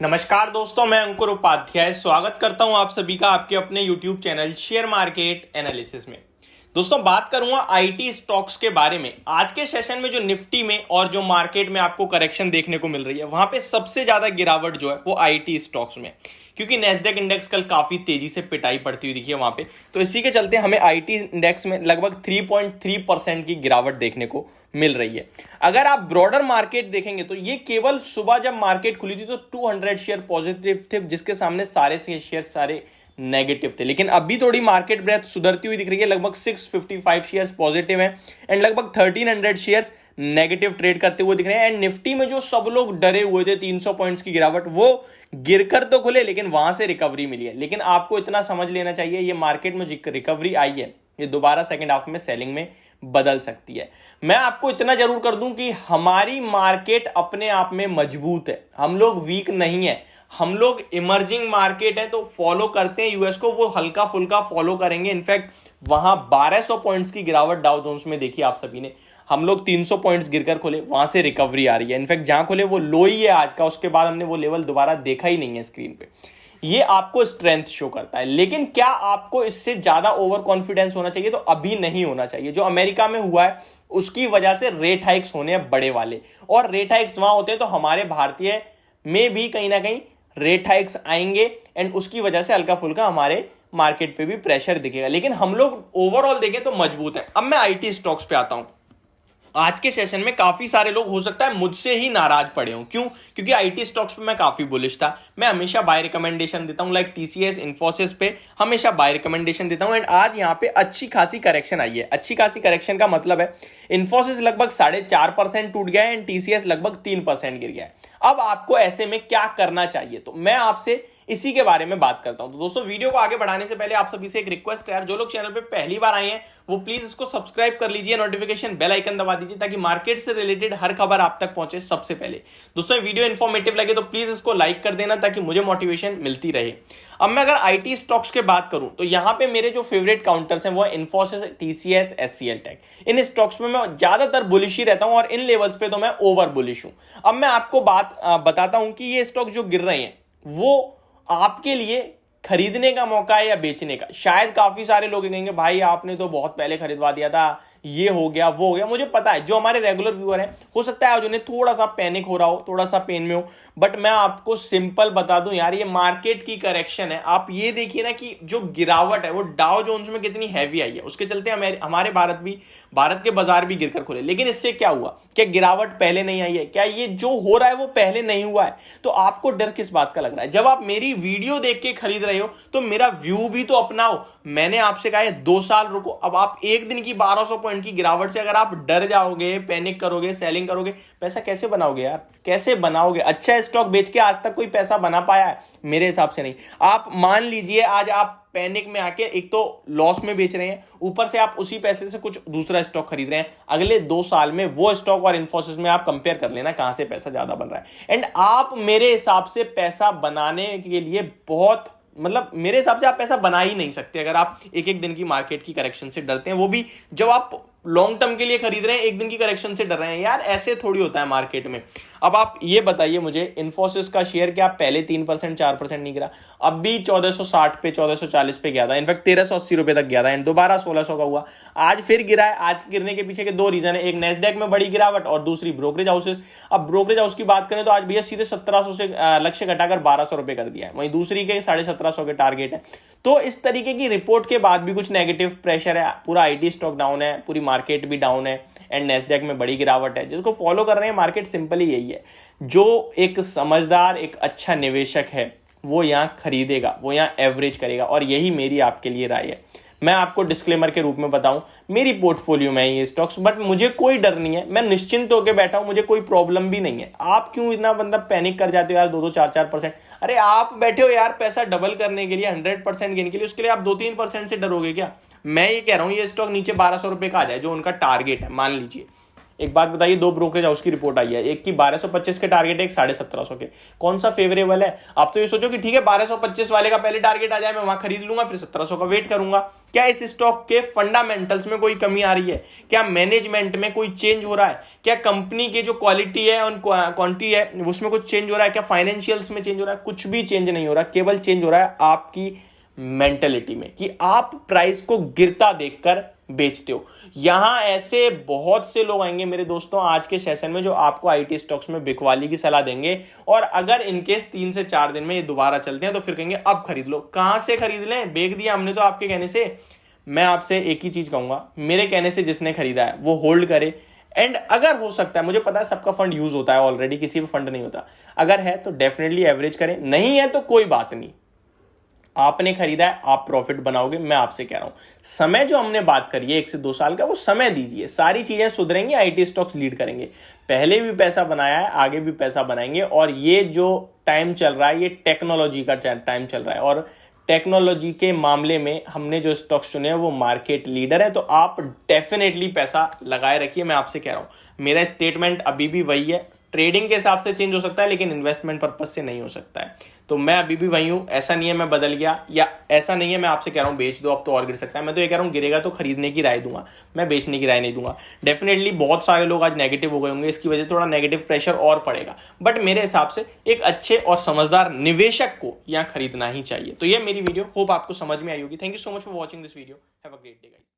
नमस्कार दोस्तों, मैं अंकुर उपाध्याय स्वागत करता हूं आप सभी का आपके अपने YouTube channel share market analysis में। दोस्तों, बात करूंगा आईटी स्टॉक्स के बारे में। आज के सेशन में जो निफ्टी में और जो मार्केट में आपको करेक्शन देखने को मिल रही है, वहां पे सबसे ज्यादा गिरावट जो है वो आईटी स्टॉक्स में, क्योंकि नैस्डैक इंडेक्स कल काफी तेजी से पिटाई पड़ती हुई दिखी है वहां पे। तो इसी के चलते हमें आईटी इंडेक्स में लगभग 3.3% की गिरावट देखने को मिल रही है। अगर आप ब्रॉडर मार्केट देखेंगे तो ये केवल सुबह जब मार्केट खुली थी तो 200 शेयर पॉजिटिव थे, जिसके सामने सारे शेयर सारे नेगेटिव थे। लेकिन अभी थोड़ी मार्केट ब्रेथ सुधरती हुई दिख रही है, लगभग 655 शेयर्स पॉजिटिव हैं एंड लगभग 1300 शेयर्स नेगेटिव ट्रेड करते हुए दिख रहे हैं। एंड निफ्टी में जो सब लोग डरे हुए थे 300 पॉइंट्स की गिरावट, वो गिरकर तो खुले लेकिन वहां से रिकवरी मिली है। लेकिन आपको इतना समझ लेना चाहिए, ये मार्केट में जो रिकवरी आई है ये दोबारा सेकेंड हाफ में सेलिंग में बदल सकती है। मैं आपको इतना जरूर कर दूं कि हमारी मार्केट अपने आप में मजबूत है, हम लोग वीक नहीं है। हम लोग इमर्जिंग मार्केट है तो फॉलो करते हैं यूएस को, वो हल्का फुल्का फॉलो करेंगे। इनफैक्ट वहां 1200 पॉइंट्स की गिरावट डाउ जोन्स में देखी आप सभी ने। हम लोग 300 पॉइंट्स गिरकर खोले, वहां से रिकवरी आ रही है। इनफैक्ट जहां खोले वो लो ही है आज का, उसके बाद हमने वो लेवल दोबारा देखा ही नहीं है स्क्रीन पे। ये आपको स्ट्रेंथ शो करता है। लेकिन क्या आपको इससे ज्यादा ओवर कॉन्फिडेंस होना चाहिए? तो अभी नहीं होना चाहिए। जो अमेरिका में हुआ है उसकी वजह से रेट हाइक्स होने हैं बड़े वाले, और रेट हाइक्स वहां होते हैं तो हमारे भारतीय में भी कहीं ना कहीं रेट हाइक्स आएंगे एंड उसकी वजह से हल्का फुल्का हमारे मार्केट पे भी प्रेशर दिखेगा। लेकिन हम लोग ओवरऑल देखें तो मजबूत है। अब मैं आईटी स्टॉक्स पे आता हूं। आज के सेशन में काफी सारे लोग हो सकता है मुझसे ही नाराज पड़े हों। क्यों? क्योंकि आईटी स्टॉक्स पे मैं काफी बुलिश था। मैं हमेशा बाय रिकमेंडेशन देता हूं, लाइक टीसीएस, इन्फोसिस पे हमेशा बाय रिकमेंडेशन देता हूं। एंड आज यहां पे अच्छी खासी करेक्शन आई है। अच्छी खासी करेक्शन का मतलब है इन्फोसिस लगभग 4.5% टूट गया है एंड टीसीएस लगभग 3% गिर गया है। अब आपको ऐसे में क्या करना चाहिए, तो मैं आपसे इसी के बारे में बात करता हूं। तो दोस्तों, वीडियो को आगे बढ़ाने से पहले आप सभी से एक रिक्वेस्ट है, जो लोग चैनल पे पहली बार आए हैं वो प्लीज इसको सब्सक्राइब कर लीजिए, नोटिफिकेशन बेल आइकन दबा दीजिए ताकि मार्केट से रिलेटेड हर खबर आप तक पहुंचे सबसे पहले। दोस्तों, वीडियो इंफॉर्मेटिव लगे तो प्लीज इसको लाइक कर देना ताकि मुझे मोटिवेशन मिलती रहे। अब मैं अगर आईटी स्टॉक्स के बात करूं तो यहां पे मेरे जो फेवरेट काउंटर्स हैं वो इन्फोसिस, टीसीएस, एचसीएल टेक। इन स्टॉक्स में मैं ज्यादातर बुलिश ही रहता हूं और इन लेवल्स पे तो मैं ओवर बुलिश हूं। अब मैं आपको बात बताता हूं कि ये स्टॉक जो गिर रहे हैं वो आपके लिए खरीदने का मौका है या बेचने का। शायद काफी सारे लोग कहेंगे भाई आपने तो बहुत पहले खरीदवा दिया था, ये हो गया वो हो गया। मुझे पता है जो हमारे रेगुलर व्यूअर हैं हो सकता है आज उन्हें थोड़ा सा पैनिक हो रहा हो, थोड़ा सा पेन में हो, बट मैं आपको सिंपल बता दूं यार, ये मार्केट की करेक्शन है। आप ये देखिए ना कि जो गिरावट है वो डाउ जोन्स में कितनी हैवी आई है। उसके चलते हमारे भारत के बाजार भी गिरकर खुले। लेकिन इससे क्या हुआ? क्या गिरावट पहले नहीं आई है? क्या ये जो हो रहा है वो पहले नहीं हुआ है? तो आपको डर किस बात का लग रहा है? जब आप मेरी वीडियो देख के खरीद रहे हो तो मेरा व्यू भी तो अपनाओ। मैंने आपसे कहा है 2 साल रुको। अब आप एक दिन की 1200 पॉइंट की गिरावट से अगर आप डर जाओगे, पैनिक करोगे, सेलिंग करोगे, पैसा कैसे बनाओगे यार? कैसे बनाओगे? अच्छा स्टॉक बेच के आज तक कोई पैसा बना पाया है? मेरे हिसाब से नहीं। आप मान लीजिए आज आप पैनिक में आके एक तो लॉस में बेच रहे हैं, ऊपर से आप उसी पैसे से कुछ दूसरा स्टॉक खरीद रहे हैं। अगले 2 साल में वो स्टॉक और इन्फोसिस में आप कंपेयर कर लेना कहां से पैसा ज्यादा बन रहा है। एंड आप मेरे हिसाब से पैसा बनाने के लिए बहुत, मतलब मेरे हिसाब से आप पैसा बना ही नहीं सकते अगर आप एक एक दिन की मार्केट की करेक्शन से डरते हैं, वो भी जब आप लॉन्ग टर्म के लिए खरीद रहे हैं, एक दिन की करेक्शन से डर रहे हैं। यार ऐसे थोड़ी होता है मार्केट में। अब आप ये बताइए मुझे, इन्फोसिस का शेयर क्या पहले 3% 4% नहीं गिरा? अब भी 1460 पे 1440 पे गया था, इनफैक्ट 1380 रुपए तक गया था एंड दोबारा 1600 का हुआ। आज फिर गिरा है। आज गिरने के पीछे के 2 रीजन है, एक नैस्डैक में बड़ी गिरावट और दूसरी ब्रोकरेज हाउसेस। अब ब्रोकरेज हाउस की बात करें तो आज भैया सीधे 1700 से लक्ष्य घटाकर 1200 रुपए कर दिया है, वहीं दूसरी के 1750 के टारगेट है। तो इस तरीके की रिपोर्ट के बाद भी कुछ नेगेटिव प्रेशर है, पूरा आईटी स्टॉक डाउन है, पूरी मार्केट भी डाउन है एंड नैस्डैक में बड़ी गिरावट है। जिसको फॉलो कर रहे हैं मार्केट, सिंपल ही यही है, जो एक समझदार एक अच्छा निवेशक है वो यहां खरीदेगा, वो यहां एवरेज करेगा, और यही मेरी आपके लिए राय है। मैं आपको डिस्क्लेमर के रूप में बताऊं, मेरी पोर्टफोलियो में ये स्टॉक्स, बट मुझे कोई डर नहीं है, मैं निश्चिंत होकर बैठा हूं, मुझे कोई प्रॉब्लम भी नहीं है। आप क्यों इतना बंदा पैनिक कर जाते हो यार? 2-2, 4-4%। अरे आप बैठे हो यार पैसा डबल करने के लिए, 100% गेन के लिए, उसके लिए आप 2-3% से डरोगे क्या? मैं ये कह रहा हूं ये स्टॉक नीचे 1200 रुपए का आ जाए जो उनका टारगेट है, मान लीजिए एक बात बताइए, दो ब्रोकरेज हाउस की रिपोर्ट आई है, एक की 1225 के टारगेट है, एक 1750 के, कौन सा फेवरेबल है? आप तो ये सोचो कि ठीक है 1225 वाले का पहले टारगेट आ जाए, मैं वहां खरीद लूंगा, फिर 1700 का वेट करूंगा। क्या इस स्टॉक के फंडामेंटल्स में कोई कमी आ रही है? क्या मैनेजमेंट में कोई चेंज हो रहा है? क्या कंपनी की जो क्वालिटी है और क्वांटिटी है उसमें कुछ चेंज हो रहा है? क्या फाइनेंशियल्स में चेंज हो रहा है? कुछ भी चेंज नहीं हो रहा, केवल चेंज हो रहा है आपकी मेंटेलिटी में कि आप प्राइस को गिरता देखकर बेचते हो। यहां ऐसे बहुत से लोग आएंगे मेरे दोस्तों आज के सेशन में जो आपको आईटी स्टॉक्स में बिकवाली की सलाह देंगे, और अगर इनकेस 3 से 4 दिन में ये दोबारा चलते हैं तो फिर कहेंगे अब खरीद लो। कहां से खरीद लें? बेच दिया हमने तो आपके कहने से। मैं आपसे एक ही चीज कहूंगा, मेरे कहने से जिसने खरीदा है वो होल्ड करे, एंड अगर हो सकता है, मुझे पता है सबका फंड यूज होता है ऑलरेडी, किसी भी फंड नहीं होता, अगर है तो डेफिनेटली एवरेज करें, नहीं है तो कोई बात नहीं, आपने खरीदा है, आप प्रॉफिट बनाओगे। मैं आपसे कह रहा हूं समय जो हमने बात करी है 1 से 2 साल का, वो समय दीजिए, सारी चीजें सुधरेंगी, आईटी स्टॉक्स लीड करेंगे। पहले भी पैसा बनाया है, आगे भी पैसा बनाएंगे, और ये जो टाइम चल रहा है ये टेक्नोलॉजी का टाइम चल रहा है, और टेक्नोलॉजी के मामले में हमने जो स्टॉक्स चुने हैं वो मार्केट लीडर है, तो आप डेफिनेटली पैसा लगाए रखिए। मैं आपसे कह रहा हूं, मेरा स्टेटमेंट अभी भी वही है, ट्रेडिंग के हिसाब से चेंज हो सकता है लेकिन इन्वेस्टमेंट पर्पस से नहीं हो सकता है। तो मैं अभी भी वही हूं, ऐसा नहीं है मैं बदल गया, या ऐसा नहीं है मैं आपसे कह रहा हूं बेच दो अब तो और गिर सकता है। मैं तो ये कह रहा हूं गिरेगा तो खरीदने की राय दूंगा, मैं बेचने की राय नहीं दूंगा। डेफिनेटली बहुत सारे लोग आज नेगेटिव हो गए होंगे, इसकी वजह से थोड़ा नेगेटिव प्रेशर और पड़ेगा, बट मेरे हिसाब से एक अच्छे और समझदार निवेशक को यहां खरीदना ही चाहिए। तो ये मेरी वीडियो होप आपको समझ में आई होगी। Thank you so much for watching this video. Have a great day guys.